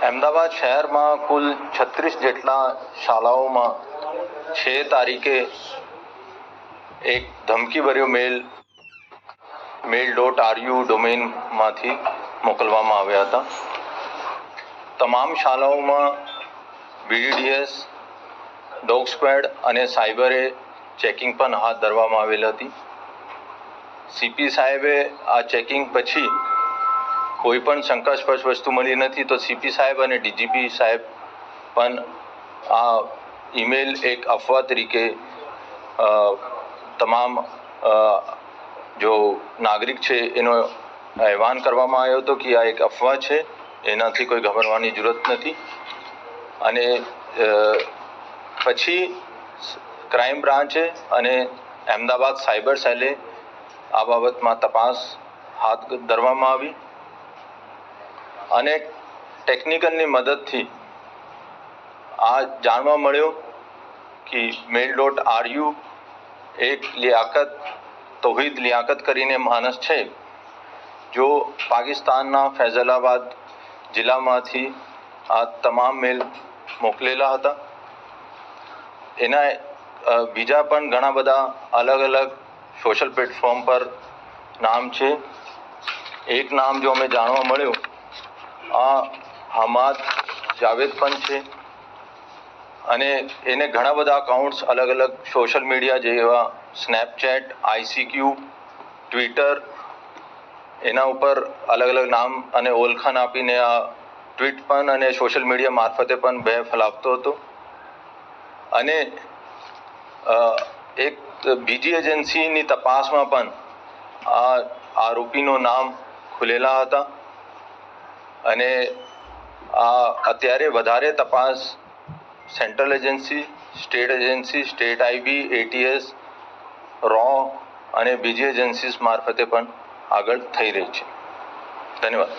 અમદાવાદ શહેરમાં કુલ 36 જેટલા શાળાઓમાં 6 તારીખે એક ધમકીભર્યો mail.ru ડોમેનમાંથી મોકલવામાં આવ્યા હતા. તમામ શાળાઓમાં BDDS, ડોગ સ્ક્વોડ અને સાયબરે ચેકિંગ પણ હાથ ધરવામાં આવેલ હતી. CP સાહેબે આ ચેકિંગ પછી કોઈ પણ શંકાસ્પદ વસ્તુ મળી નથી, તો CP સાહેબ અને DGP સાહેબ પણ આ ઈમેલ એક અફવા તરીકે તમામ જો નાગરિક છે એનો અહેવાન કરવામાં આવ્યો હતો કે આ એક અફવા છે, એનાથી કોઈ ગભરાવાની જરૂરત નથી. અને પછી ક્રાઇમ બ્રાન્ચે અને અમદાવાદ સાયબર સેલે આ બાબતમાં તપાસ હાથ ધરવામાં આવી અને ટેકનિકલની મદદથી આ જાણવા મળ્યું કે mail.ru એક તૌહીદ લિયાકત કરીને માણસ છે, જો પાકિસ્તાનના ફૈઝલાબાદ જિલ્લામાંથી આ તમામ મેલ મોકલેલા હતા. એના બીજા પણ ઘણા બધા અલગ અલગ સોશિયલ પ્લેટફોર્મ પર નામ છે. એક નામ જો અમે જાણવા મળ્યું, આ હમાદ જાવેદ પણ છે અને એને ઘણા બધા અકાઉન્ટ્સ અલગ અલગ સોશિયલ મીડિયા જેવા સ્નેપચેટ, ICQ, ટ્વિટર, એના ઉપર અલગ અલગ નામ અને ઓળખાણ આપીને આ ટ્વીટ પણ અને સોશિયલ મીડિયા મારફતે પણ ફેલાવતો હતો. અને એક બીજી એજન્સીની તપાસમાં પણ આ આરોપીનું નામ ખુલેલા હતા અને આ અત્યારે વધારે તપાસ central agency, state IB, ATS, RAW અને બીજી એજન્સીસ મારફતે પણ આગળ થઈ રહી છે. ધન્યવાદ.